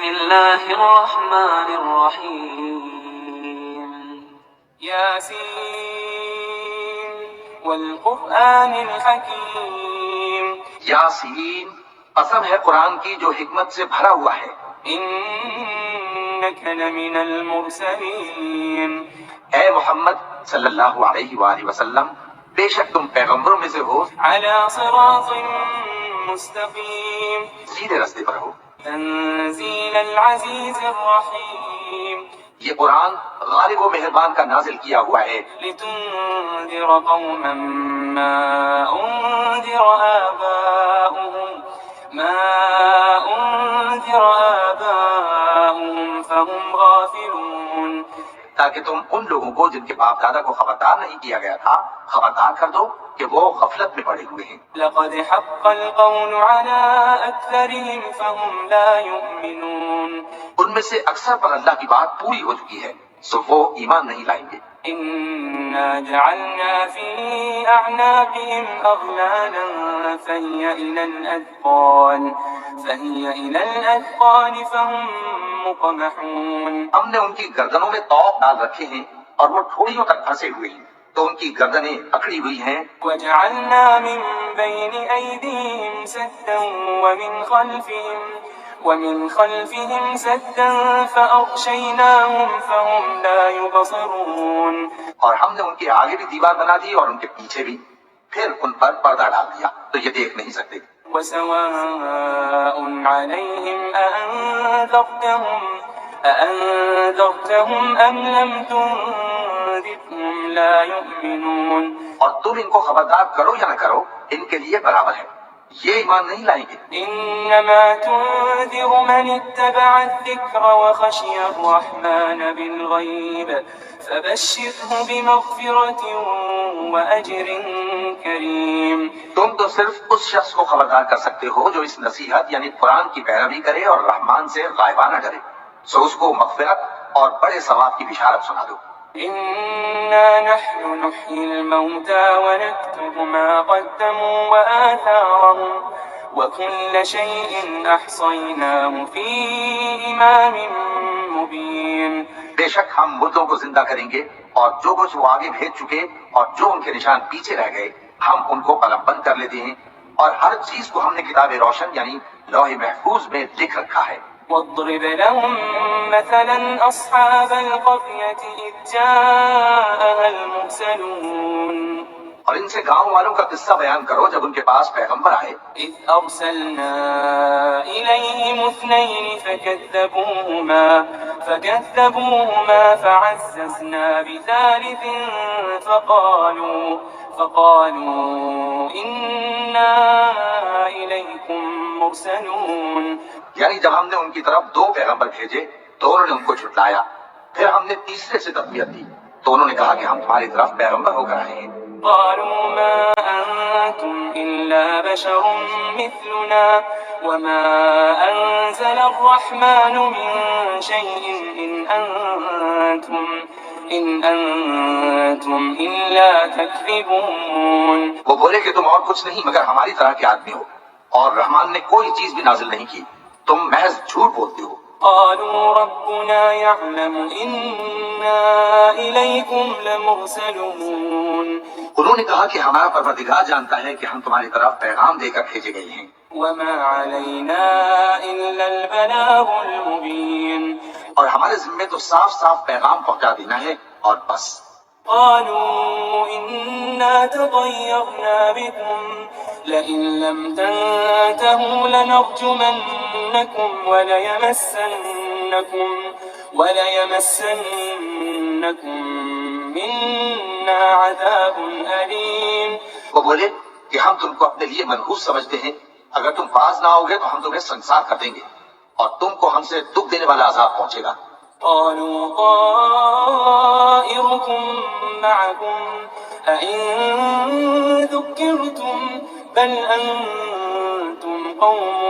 الله الرحمن الرحيم ياسين والقرآن الحكيم یاسین، قسم ہے قرآن کی جو حکمت سے بھرا ہوا ہے. إنك لمن المرسلين اے محمد صلی اللہ علیہ وآلہ وسلم، بے شک تم پیغمبروں میں سے ہو، على صراط مستقيم سیدھے رستے پر ہو. تنزيل العزيز الرحيم یہ قرآن غالب و مہربان کا نازل کیا ہوا ہے لتنذر قوما ما أنذر آباؤهم فهم غافلون، تاکہ تم ان لوگوں کو جن کے باپ دادا کو خبردار نہیں کیا گیا تھا خبردار کر دو کہ وہ غفلت میں پڑے ہوئے ہیں. لقد حق القول على أكثرهم فهم لا يؤمنون، ان میں سے اکثر پر اللہ کی بات پوری ہو چکی ہے سو وہ ایمان نہیں لائیں گے. إنا جعلنا في أعناقهم أغلالا فهي إلى الأذقان فهم مقمحون، ہم نے ان کی گردنوں میں طوق ڈال رکھے ہیں اور وہ ٹھوڑیوں تک پھنسے ہوئے ہیں تو ان کی گردنیں اکڑی ہوئی ہیں. وجعلنا من بين أيديهم سدا ومن خلفهم سدا فأغشيناهم فهم لا يبصرون، اور ہم نے ان کے آگے بھی دیوار بنا دی اور ان کے پیچھے بھی، پھر ان پر پردہ ڈال دیا تو یہ دیکھ نہیں سکتے. وسواء عليهم أأنذرتهم أم لم تنذرهم لا يؤمنون، اور تم ان کو خبردار کرو یا نہ کرو ان کے لیے برابر ہے، یہ ایمان نہیں لائیں گے. إنما تنذر من اتبع الذكر وخشي الرحمن بالغيب فبشره بمغفرة وأجر كريم. تم تو صرف اس شخص کو خبردار کر سکتے ہو جو اس نصیحت یعنی قرآن کی پیروی کرے اور رحمان سے غائبانہ ڈرے، سو اس کو مغفرت اور بڑے ثواب کی بشارت سنا دو. إنا نحن نحيي الموتى ونكتب ما قدموا وآثارهم وكل شيء أحصيناه في إمام مبين. بے شک ہم مردوں کو زندہ کریں گے اور جو کچھ وہ آگے بھیج چکے اور جو ان کے نشان پیچھے رہ گئے ہم ان کو قلم بند کر لیتے ہیں اور ہر چیز کو ہم نے کتاب روشن یعنی لوح محفوظ میں لکھ رکھا ہے. واضرب لهم مثلا أصحاب القرية إذ جاءها المرسلون اور ان سے گاؤں والوں کا قصہ بیان کرو جب ان کے پاس پیغمبر آئے. إذ أرسلنا إليهم اثنين فكذبوهما فعززنا بثالث فقالوا إنا إليكم مرسلون. یعنی جب ہم نے ان کی طرف دو پیغمبر بھیجے تو انہوں نے ان کو جھٹلایا، پھر ہم نے تیسرے سے تقویت دی تو انہوں نے کہا کہ ہم تمہاری طرف پیغمبر ہو کر آئے ہیں. قالوا ما أنتم إلا بشر مثلنا وما أنزل الرحمن من شيء إن أنتم إلا تكذبون. وہ بولے کہ تم اور کچھ نہیں مگر ہماری طرح کے آدمی ہو اور رحمان نے کوئی چیز بھی نازل نہیں کی، تم محض جھوٹ بولتے ہو. قالوا ربنا يعلم إنا إليكم لمرسلون. انہوں نے کہا کہ ہمارا پروردگار جانتا ہے کہ ہم تمہاری طرف پیغام دے کر بھیجے گئے ہیں. وما علينا إلا البلاغ المبين. اور ہمارے ذمے تو صاف صاف پیغام پہنچا دینا ہے اور بس. قالوا إنا تطيرنا بكم لئن لم تنتهوا لنرجمنكم وليمسنكم منا عذاب أليم. وہ بولے کہ ہم تم کو اپنے لیے منحوس سمجھتے ہیں، اگر تم باز نہ ہوگے تو ہم تمہیں سنسار کر دیں گے اور تم کو ہم سے دکھ دینے والا عذاب پہنچے گا. قالوا طائركم معكم أئن ذكرتم بل أنتم قوم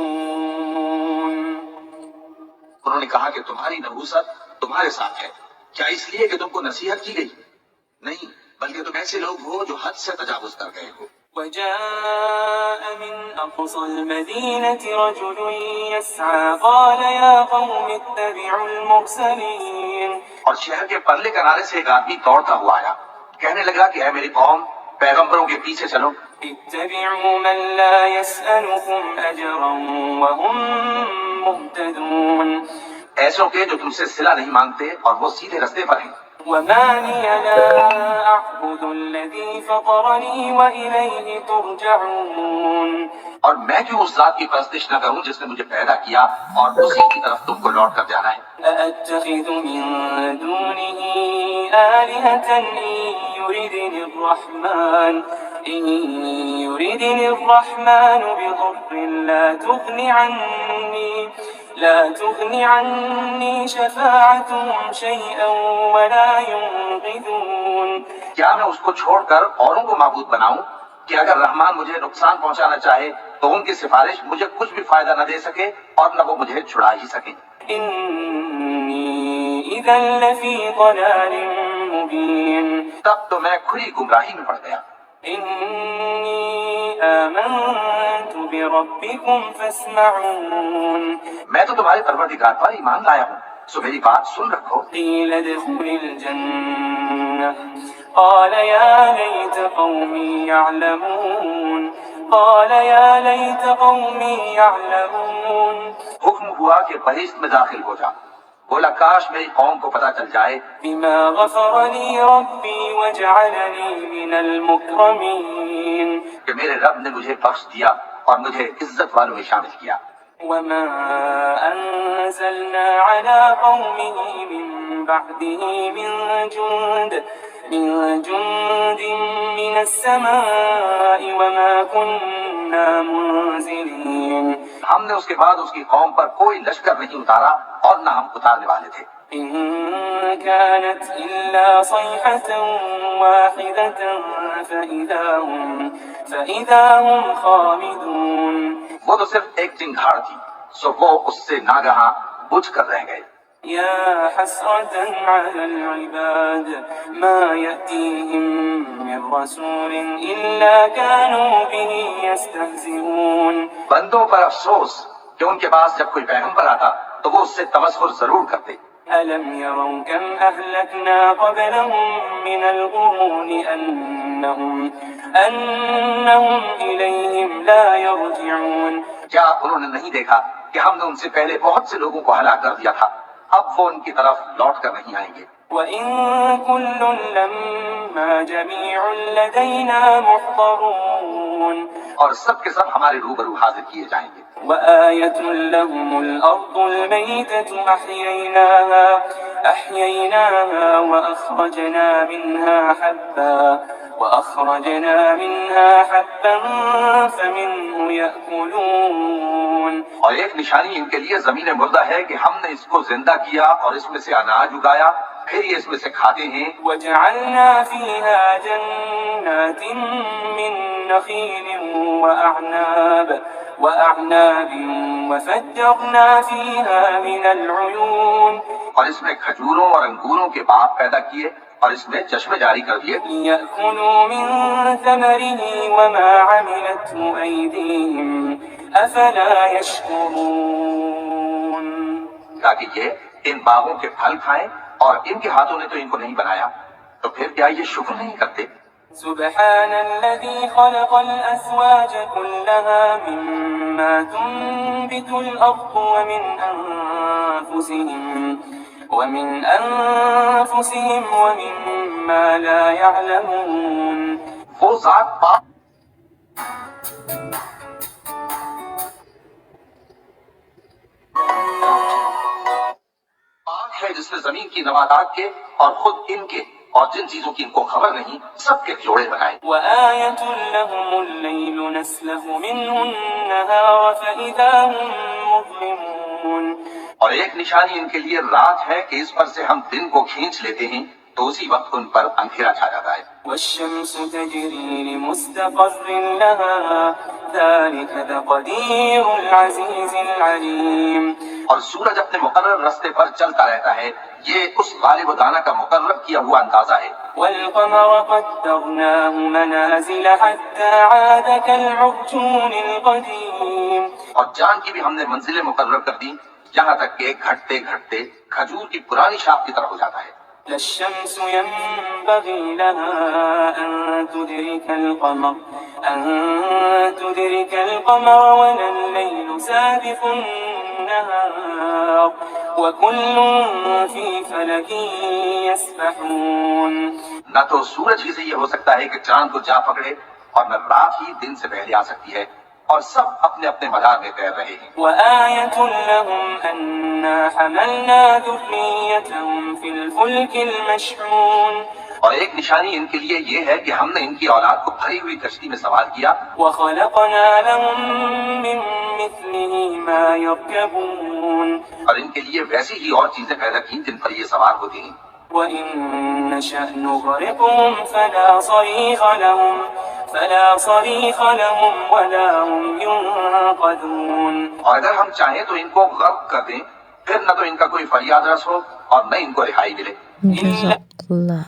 مسرفون. انہوں نے کہا کہ تمہاری نحوست تمہارے ساتھ ہے، کیا اس لیے کہ تم کو نصیحت کی گئی؟ نہیں، بلکہ تم ایسے لوگ ہو جو حد سے تجاوز کر گئے ہو. وجاء من أقصى المدينة رجل يسعى قال يا قوم اتبعوا المرسلين. اور شہر کے پرلے کنارے سے ایک آدمی دوڑتا ہوا آیا، کہنے لگا کہ اے میری قوم، پیغمبروں کے پیچھے چلو۔ اتبعوا من لا يسألكم أجرا وهم مهتدون. ایسوں کے جو تم سے صلہ نہیں مانگتے اور وہ سیدھے رستے پر ہیں۔ وما لي لا أعبد الذي فطرني وإليه ترجعون. اور میں کیوں اس ذات کی پرستش نہ کروں جس نے مجھے پیدا کیا اور اسی کی طرف تم کو لوٹ کر جانا ہے۔ أأتخذ من دونه آلهة إن يردني الرحمن بضر لا تغن عني شفاعتهم شيئا ولا ينقذون. کیا میں اس کو چھوڑ کر اوروں کو معبود بناؤں کہ اگر رحمان مجھے نقصان پہنچانا چاہے تو ان کی سفارش مجھے کچھ بھی فائدہ نہ دے سکے اور نہ وہ مجھے چھڑا ہی سکیں۔ إني إذا لفي ضلال مبين. تب تو میں کھلی گمراہی میں پڑ گیا۔ إني آمنت بربكم فاسمعون. میں تو تمہارے پروردگار پر ایمان لایا ہوں، سو میری بات سن رکھو۔ قيل ادخل الجنة قال يا ليت قومي يعلمون. حکم ہوا کہ بہشت میں داخل ہو جا، بولا کاش میری قوم کو پتہ چل جائے بما غفر لي ربي وجعلني من المكرمين. کہ میرے رب نے مجھے بخش دیا اور مجھے عزت والوں میں شامل کیا۔ وما أنزلنا على قومه من بعده من جند من السماء وما كنا منزلين. ہم نے اس کے بعد اس کی قوم پر کوئی لشکر نہیں اتارا اور نہ ہم اتارنے والے تھے۔ إن كانت إلا صيحة واحدة فإذا هم خامدون. وہ تو صرف ایک چنگھاڑ تھی، سو وہ اس سے ناگہاں بجھ کر رہ گئے۔ يا حسرة على العباد ما يأتيهم من رسول إلا كانوا به يستهزئون. بندوں پر افسوس کہ ان کے پاس جب کوئی پیغمبر آتا تو وہ اس سے تمسخر ضرور کرتے۔ ألم يروا كم أهلكنا قبلهم من القرون أنهم إليهم لا يرجعون. کیا انہوں نے نہیں دیکھا کہ ہم نے ان سے پہلے بہت سے لوگوں کو ہلاک کر دیا تھا، اب وہ ان کی طرف لوٹ کر نہیں آئیں گے۔ وَإِن كُلٌّ لَّمَّا جَمِيعٌ لَّدَيْنَا مُحْضَرُونَ. اور سب کے سب ہمارے روبرو حاضر کیے جائیں گے۔ وآية لهم الأرض الميتة أحييناها وأخرجنا منها حبا فمنه يأكلون. اور ایک نشانی ان کے لیے زمین مردہ ہے کہ ہم نے اس کو زندہ کیا اور اس میں سے اناج اگایا، پھر یہ اس میں سے کھاتے ہیں۔ وجعلنا فيها جنات من نخيل وأعناب وفجرنا فيها من العيون. اور اس میں کھجوروں اور انگوروں کے باغ پیدا کیے اور اس میں چشمے جاری کر دیے۔ ليأكلوا من ثمره وما عملته أيديهم أفلا يشكرون. تاکہ یہ ان باغوں کے پھل کھائیں اور ان کے ہاتھوں نے تو ان کو نہیں بنایا، تو پھر کیا یہ شکر نہیں کرتے؟ سبحان الذي خلق الأزواج كلها مما تنبت الأرض ومن أنفسهم ومما لا يعلمون. وہ ذات پاک ہے جس نے زمین کی نباتات کے اور خود ان کے اور جن چیزوں کی ان کو خبر نہیں سب کے جوڑے بنائے۔ وآية لهم الليل نسلخ منه النهار فإذا هم مظلمون. اور ایک نشانی ان کے لیے رات ہے کہ اس پر سے ہم دن کو کھینچ لیتے ہیں تو اسی وقت ان پر اندھیرا چھا جاتا ہے۔ والشمس تجري لمستقر لها ذلك تقدير العزيز العليم. اور سورج اپنے مقرر راستے پر چلتا رہتا ہے، یہ اس غالب و دانا کا مقرر کیا ہوا اندازہ ہے والقمر قدرناه منازل حتى عاد كالعرجون القديم اور چاند کی بھی ہم نے منزلیں مقرر کر دی یہاں تک کہ گھٹتے گھٹتے کھجور کی پرانی شاخ کی طرح ہو جاتا ہے. لا الشمس ينبغي لها أن تدرك القمر ولا الليل سابق النهار وكل في فلك يسبحون. نہ تو سورج ہی سے یہ ہو سکتا ہے کہ چاند کو جا پکڑے اور نہ رات ہی دن سے پہلے آ سکتی ہے اور سب اپنے اپنے مدار میں تیر رہے ہیں. وآية لهم أنا حملنا ذريتهم في الفلك المشحون. اور ایک نشانی ان کے لیے یہ ہے کہ ہم نے ان کی اولاد کو بھری ہوئی کشتی میں سوار کیا وخلقنا لهم من مثله ما يركبون. اور ان کے لیے ویسی ہی اور چیزیں پیدا کی جن پر یہ سوار ہوتی ہیں. وإن نشأ نغرقهم فلا صريخ لهم ولا هم ينقذون. اور اگر ہم چاہیں تو ان کو غرق کر دیں پھر نہ تو ان کا کوئی فریاد رس ہو اور نہ ان کو رہائی ملے. جزاک اللہ.